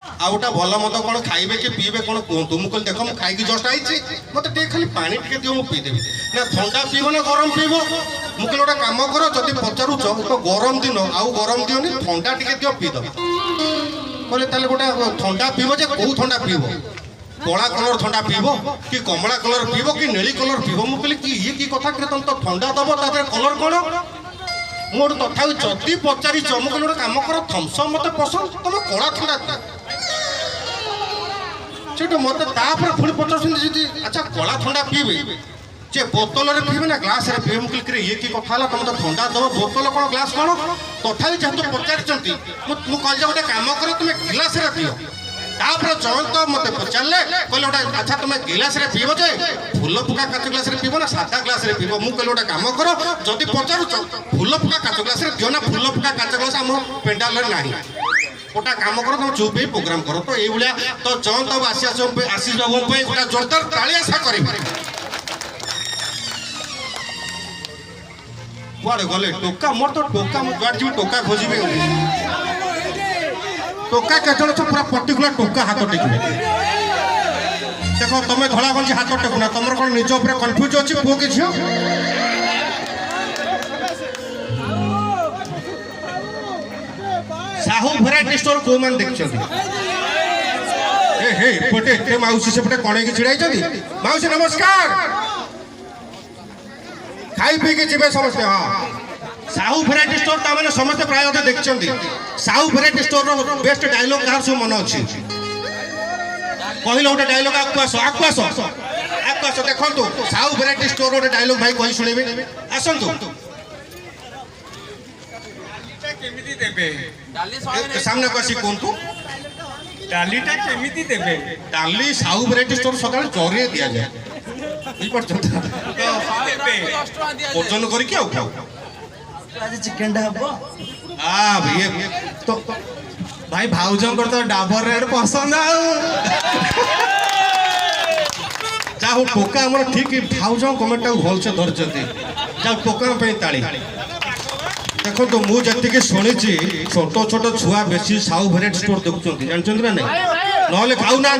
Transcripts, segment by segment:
आ गोटा भल मत कौन खाइबे कि पीबे कौन कहतु मुझे देख मुझे खाई जस्ट आई मत खाली पानी टे दिव मुझे पीदेवी ना ठंडा पीब ना गरम पीब मुझे गोटे कम कर जब पचारुच तो गरम दिन आउ गरम दिवनि ठंडा टे दिव पीद कहले गोटे ठंडा पीब जे कौ ठंडा पीब कला कलर ठंडा पीब कि कमला कलर पीब कि नीली कलर पीब मुझे कि ये कि कथा तुम तो ठंडा दब तार कलर कौन मोर तथापि जदि पचारिच मुझे गोटे कम कर थम्सअप मत पसंद तुम कला ठंडा सेठू मत पुणी पचार अच्छा कला ठंडा पीबे जे बोतल रे पीबे ना ग्लास रे पीबे मुझे ये कि कथा तुम तो ठंडा दब बोतल कौन ग्लास कौन तथापि जेहतु पचारि मुझे गोटे कम कर तुम गिलास रे पियो तापर जयंत मत पचारे कहले गोटे अच्छा तुम गिलास रे पीब जे फूल फुका काच ग्लास रे पीब ना सादा ग्लास रे पीब मुझे गोटे कम कर जदि पचारुच फूल फुका काच ग्लास रे दियो ना फूल फुका काच ग्लास आम पेंडाल रे नाही गोटा कम कर तुम चुप ही प्रोग्राम कर तो ये तो जयंत आशीष बाबू गोटा जोरदार ताली आशा कर कुआड़े गले टोका मोर तो टोका जुआड़ जी टोका खोजे टोका केतल पूरा पर्टिकुलर टोका हाथ टेक देख तुम धला गंजी हाथ टेकुना तुम कौन निज उपर कन्फ्यूज अच्छी पुओ कि झील साहू भेराइटी स्टोर को मान देखछथि हे पटे ते माउसी सेपटे कणे की छिड़ाई माउसी नमस्कार खाई पी के जीवे समस्त हाँ साहू भेराइटी स्टोर ता माने समस्त प्राय अधे देखछथि साहू भेराइटी स्टोर रो बेस्ट डायलॉग कार सब मन अछि कहिलो गोटे डायलॉग आकु आसो देखंतु साहू भेराइटी स्टोर रो डायलॉग भाई कहि सुनेबे आसंतु केमिति देबे सामने कसी कोंतु डालीटा केमिति देबे डाली साहू भेराइटी स्टोर सकाळ चोरी दिया जाए ई पर्यंत देबे ओजन करी के आउ आज चिकन टा हबो आ भई तो भाई भाउजंकर तो डाबर रेड पसंद आ जाहो टोका हमर ठीक भाउजं कमेंट भल से धरचती जा टोका पे ताली देखो तो मु जति शुणी छोट छोट छुआ बेसी साहू भेराइटी स्टोर देखुं जानते ना नहीं ना खाऊ ना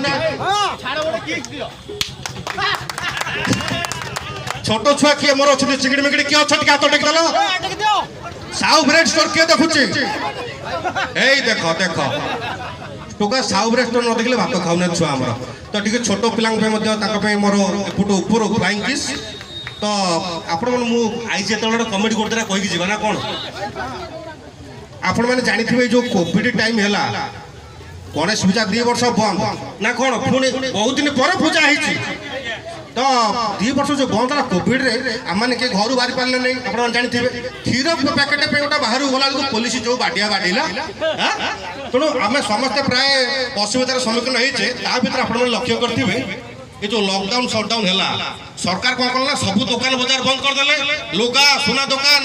छोट छुआ किए मोर अच्छे चिकड़ी मिकड़ी किए अच्छा हाथ टेक दल साहू भेराइटी स्टोर किए देखुची देख देख टोका साहू भेराइटी स्टोर न देखले भात खाऊना छुआ आमर तो टी छोट पिला मोर एपटू ऊपर फ्लाइंग किस तो आपण मन मु आई जे तळर कमेडी करतरा कहि जीवा ना कोन आपण माने जानि थिबे जो कोविड टाइम हैला गणेश पूजा 2 वर्ष बंद ना कोन पुणी बहुत दिन पर पूजा हिची तो 2 वर्ष जो बंद था कोविड रे आमाने के घर बाहर पारले नहीं आपण जानि थिबे खीर पैकेट पे गोटा बाहर गला को पुलिस जो बाटिया बाटिला तणु आमे समस्त प्राय असुविधार सम्मुखीन होइछे ता भीतर आपण लक्ष्य करथिबे ये जो लॉकडाउन शटडाउन हैला सरकार कौन कला सब दुकान बाजार बंद कर देले लुगा सोना दुकान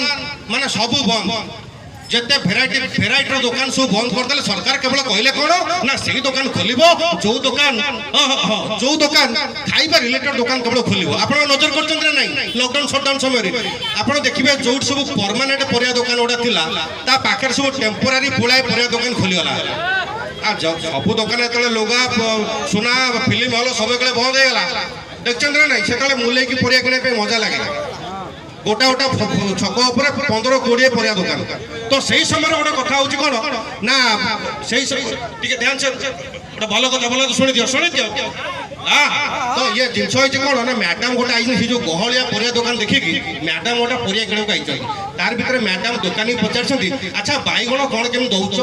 माने सब बंद जेते भेराइटी दुकान सब बंद कर देले सरकार केवल कहले कोन ना सही दुकान खोलिबो जो दुकान खाइबा रिलेटेड दुकान केवल खोलिबो आपण नजर करछन रे नहीं लॉकडाउन शटडाउन समय रे आपण देखिबे जो सब परमानेंट परिया दुकान ओडा थिला ता पाकर सब टेम्पोरारी पुलाय परिया दुकान खोली गला सब दुकान जो लुगा सोना फिल्म हल सब बंद हो गला देखते ना से मूल्य की परिया किणे मजा लगे गोटा गोटा छक उपर 15-20 परिया दुकान तो सही समय गोटे कथा हूँ कौन ना से ध्यान से गोटे भल कथा शुणी दियो तो ये जिनस कौन ना मैडम गोटे आई जो गहलिया परिया दुकान देखिकी मैडम गोटे परिया किणक आई तार भर मैडम दुकानी पचार अच्छा बैगण कौन केमी दौच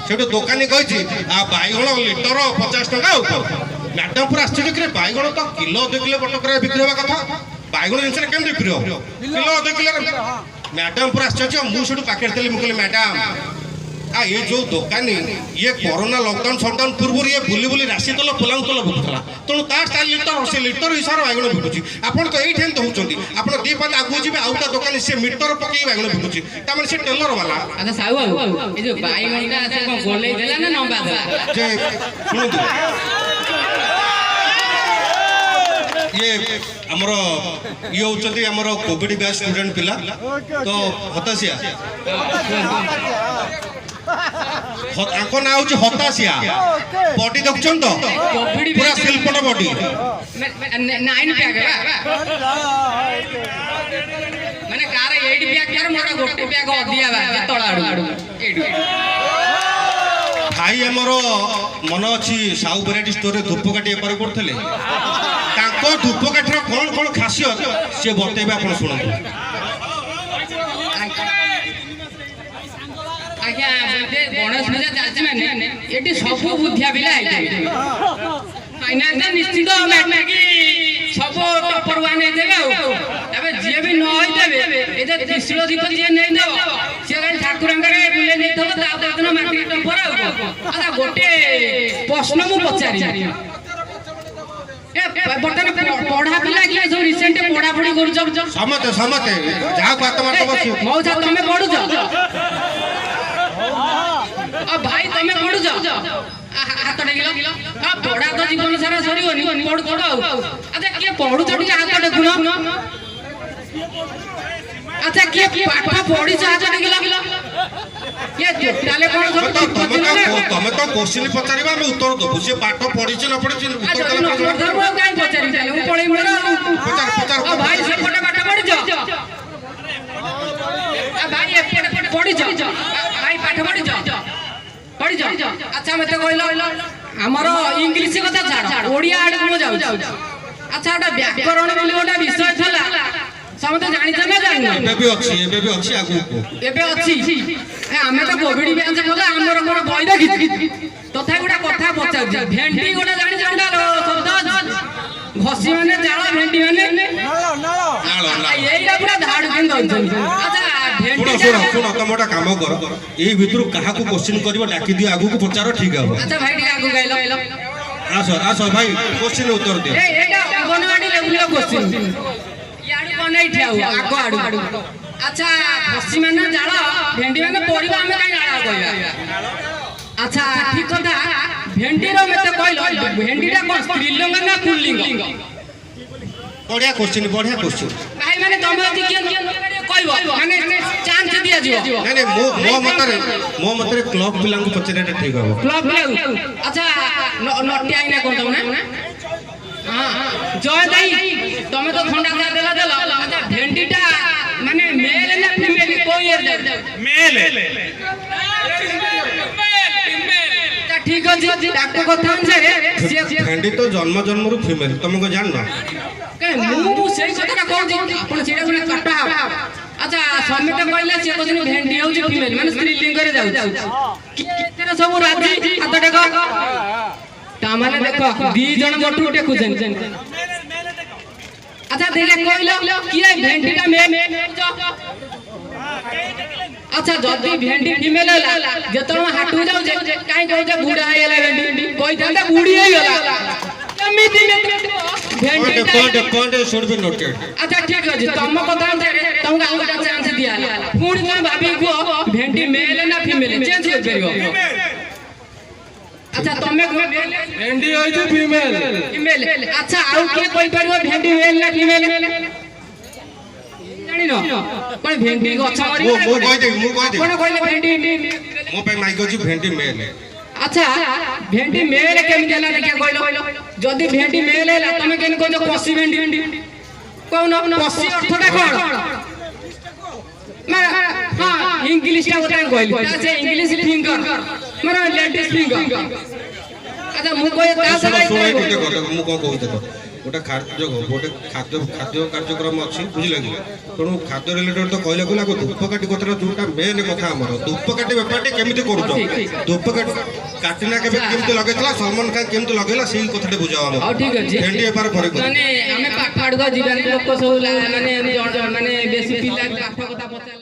से दुकानी कही बैगण लिटर 50 टका मैडम पूरा आश्चर्य बैगण तो किलो 2 किलो बटकर बिक्री होगा कथा बैगण जिन केम बिक्री हो किलो 2 किलो मैडम पूरा आश्चर्य मुझे पाकेट देली मुझे मैडम ये जो दुकानी ये कोरोना लॉकडाउन शटडाउन पूर्व ये बुली बुली राशि तल पोलांग तल बिकुला तेणु तार 4 लिटर से लिटर हिसाब बैगण बिकुची आपड़ तो ये दौरान आप 2 पात आगू जी आउटा दुकानी से मीटर पकई बैगण बिकुची तमें से टेलर वाला अच्छा साहू बाबू ए जो बैगणटा से को गोले देला ना नंबा देला जे सुनतु ये हमरो ये होचंती हमरो कोविड बैच स्टूडेंट पिला तो हताशिया ଆଙ୍କ ନାଁ ହଉଛି ହତାଶିଆ ବଡି ଦେଖୁଛନ୍ତି ତ କୋଭିଡ ପୁରା ଶିଳ୍ପଟ ବଡି 9 ପ୍ୟାକ୍ ମାନେ କାର 8 ପ୍ୟାକ୍ କାର ମୋର ଗୋଟେ ପ୍ୟାକ୍ ଅଧିକା ବା ତଳ ଆଡୁ ଏଇଠୁ ଭାଇ ଆମର ମନ ଅଛି ସାହୁ ଭେରାଇଟି ଷ୍ଟୋରରେ ଧୂପକାଠି ବେପାର କରୁଥିଲେ ତାଙ୍କ ଧୂପକାଠିର କଣ କଣ ଖାସିୟତ ସିଏ ବତେଇବେ ଆପଣ ଶୁଣନ୍ତୁ। ଆଜ୍ଞା ଗଣେଶ ପୂଜା ଚାଲିଛି ମାନେ ଏଠି ସବୁ ବୁଦ୍ଧିଆ ପିଲା ହେଇଥିବେ ଫାଇନାନ୍ସ ନିଶ୍ଚିତ ମ୍ୟାଟ୍ରିକ ସବୁ ଟପର ୱାନ୍ ହେଇଦେବେ ଆଉ ଏବେ ଯିଏ ବି ନ ହେଇଥିବେ ଏ ଯେ ତ୍ରିଶୂଳ ଦୀପ ଯିଏ ନେଇଥିବ ସିଏ କାଲି ଠାକୁରଙ୍କର ବୁଲେଇ ନେଇଥିବ ତା ପରଦିନ ମ୍ୟାଟ୍ରିକ ଟପର ଆଉ ଆଚ୍ଛା ଗୋଟେ ପ୍ରଶ୍ନ ମୁଁ ପଚାରିବି ବର୍ତ୍ତମାନ ପଢା ପିଲା କିଏ ସବୁ ରିସେଣ୍ଟ ପଢାପଢି କରୁଛ ସମସ୍ତେ ଯାହାକୁ ହାତ ମାରତ ବସି ମଉସା ତମେ ପଢୁଛ ଭାଇ ତମେ ପଢୁଛ ହାତ ଟେକିଲ ପଢା ତ ଜୀବନ ସାରା ସରିବନି ପଢୁ ଆଉ ଆଚ୍ଛା କିଏ ପଢୁଛ ଟିକେ ହାତ ଟେକୁନ ଆଚ୍ଛା କିଏ ପାଠ ପଢିଛ ହାତ ଟେକିଲ ତାହେଲେ କଣ ତମେ ତ କୋଶ୍ଚିନ୍ ପଚାରିବା ଆମେ ଉତ୍ତର ଦବୁ ସେ ପାଠ ପଢିଛି ନ ପଢିଛି କାଇଁ ପଚାରିବି ମୁଁ ପଳେଇ ମୋର ଭାଇ ସେପଟେ ପାଠ ପଢିଛ ଭାଇ ଏପଟେ ପଢିଛ ଭାଇ ପାଠ ପଢିଛ ଆଚ୍ଛା ମତେ କହିଲ ଆମର ଇଂଲିଶ କଥା ଛାଡ ଓଡିଆ ଆଡକୁ ମୁଁ ଯାଉଛି ଆଚ୍ଛା ଗୋଟେ ବ୍ୟାକରଣ ବୋଲି ଗୋଟେ ବିଷୟ ଥିଲା ସମସ୍ତେ ଜାଣିଛ ନା ଜାଣିନ ଏବେ ବି ଅଛି ଆଗକୁ ଏବେ ଅଛି ଆମେ ତ କୋଭିଡ ବ୍ୟାଚ୍ କଲେ ଆମର କଣ ବହି ଦେଖିଛି ତଥାପି ଗୋଟେ କଥା ପଚାରୁଛି ଭେଣ୍ଡି ଗୋଟେ ଜାଣିଛ ଶବ୍ଦ ଘଷି ମାନେ ଜାଳ ଭେଣ୍ଡି ମାନେ ଏଇଟା ପୁରା ଧାଡୁ କେମିତି ଅଛନ୍ତି ଆଚ୍ଛା ଶୁଣ ତମେ ଗୋଟେ କାମ କର ଏଇ ଭିତରୁ କାହାକୁ କୋଶ୍ଚିନ୍ କରିବ ଡାକି ଦିଅ ଆଗକୁ ପଚାର ଠିକ ହବ ଆଚ୍ଛା ଭାଇ ଟିକେ ଆଗକୁ ଗାଇଲ ଆସ ଭାଇ କୋଶ୍ଚିନ୍ ଉତ୍ତର ଦିଅ ଏଇଟା ଅଙ୍ଗନବାଡି ଲେବୁଲର କୋଶ୍ଚିନ୍ ଇଆଡୁ ବନେଇ ଠିଆଉ ଆଗ ଆଡୁ ଆଚ୍ଛା ଘଷି ମାନେ ଜାଳ ଭେଣ୍ଡି ମାନେ ପରିବା ଆମେ କାଇଁ ଜାଳ କହିବା ଆଚ୍ଛା ଠିକ କଥା ଭେଣ୍ଡିର ମତେ କହିଲ ଭେଣ୍ଡିଟା କଣ ସ୍ତ୍ରୀଲିଙ୍ଗ ନା ପୁଲ୍ଲିଙ୍ଗ ବଢିଆ କୋଶ୍ଚିନ୍ ଭାଇ ମାନେ ତମେ ଯଦି କିଏ କହିବ ମାନେ ଚାନ୍ସ ଦିଆଯିବ ନାଇଁ ମୋ ମତରେ କ୍ଲବ ପିଲାଙ୍କୁ ପଚାରିବାଟା ଠିକ ହବ କ୍ଲବ ପିଲାଙ୍କୁ ଆଚ୍ଛା ନଟି ଆଇନା କଣ ତମ ନା ଜୟ ଦାଇ ତମେ ତ ଥଣ୍ଡା ଚା ଦେଲା ଆଚ୍ଛା ଭେଣ୍ଡିଟା ମାନେ মেল না ফিমেল কোন ইয়ার যাবে মেল ঠিক আছে ডাক্তার কথা অনুসারে ভেন্ডি তো জন্মরু ফিমেল তুমি কো জানো না ମୁଁ ସେଇ କଥାଟା କହୁଛି ଆପଣ ସେଇଟା ଗୋଟେ କଟା ଆଚ୍ଛା ସମେତ କହିଲେ ସେ କହୁଛନ୍ତି ଭେଣ୍ଡି ହେଉଛି ଫିମେଲ ମାନେ ସ୍ତ୍ରୀଲିଙ୍ଗରେ ଯାଉଛି କେତେରେ ସବୁ ରାଜି ହାତ ଟେକ ତାମାନେ ଦେଖ ଦି ଜଣ ମୋଟୁ ଟେକୁଛନ୍ତି ଆଚ୍ଛା ଦେଖେ କହିଲ କିଏ ଭେଣ୍ଡିଟା ମେଲ আচ্ছা যদি ভেন্ডি ফিমেল হলা যেতবে হাটু যাও যে কাই কইছে বুড়া হই গলা ভেন্ডি কইতাতে বুড়ি হই গলা কেমিতি ভেন্ডি পয়েন্ট শুড বি নোটেড আচ্ছা ঠিক আছে তম কথা তোমাকে আর একটা চান্স দিয়া পুଣି তুমি ভাবি কো ভেন্ডি মেল না ফিমেল চেঞ্জ করি পারিবো আচ্ছা তুমি ভেন্ডি হইছে ফিমেল আচ্ছা আর কে কই পারিবো ভেন্ডি মেল না ফিমেল কোন ভেন্ডি গছ মরি মু কই দে কোন কইলে ভেন্ডি মো পে মাইক ଅଛି ভেন্ডি মেল আচ্ছা ভেন্ডি মেল কেমিতি হলা দেখিয়া কইলো যদি ভেন্ডি মেল হলা তুমি কেন কইছো কষি ভেন্ডি কোন কষি অর্থটা কোন মানে হ্যাঁ ইংলিশটা ওটা কইলি আছে ইংলিশ ফিঙ্গার মানে লেডিস ফিঙ্গার আচ্ছা মু কই তা সারা মু কোন কই দেখো গোটে খাদ্য କାର୍ଯ୍ୟକ୍ରମ ଅଛି ବୁଝିଲେ କି ତେଣୁ ଖାଦ୍ୟ ରିଲେଟେଡ୍ ତ କହିବାକୁ ଲାଗୁ ଧୂପକାଠି କଥାଟା ଯୋଉଟା ମେନ୍ କଥା ଆମର ଧୂପକାଠି ବେପାରଟି କେମିତି କରୁଛ ଧୂପକାଠି କାଟିନା କେବେ କେମିତି ଲଗେଇଥିଲା ସଲମାନ ଖାନ କେମିତି ଲଗେଇଲା ସେଇ କଥାଟା ବୁଝାଅ ଆମର ହଉ ଠିକ ଅଛି ଭେଣ୍ଡି ବେପାର ପରେ ମାନେ ଆମେ ପାଠ ଆଡକୁ ଯିବାନି ଲୋକ ସବୁ ମାନେ ବେଶୀ ପିଲା ପାଠ କଥା ପଚାରିଲେ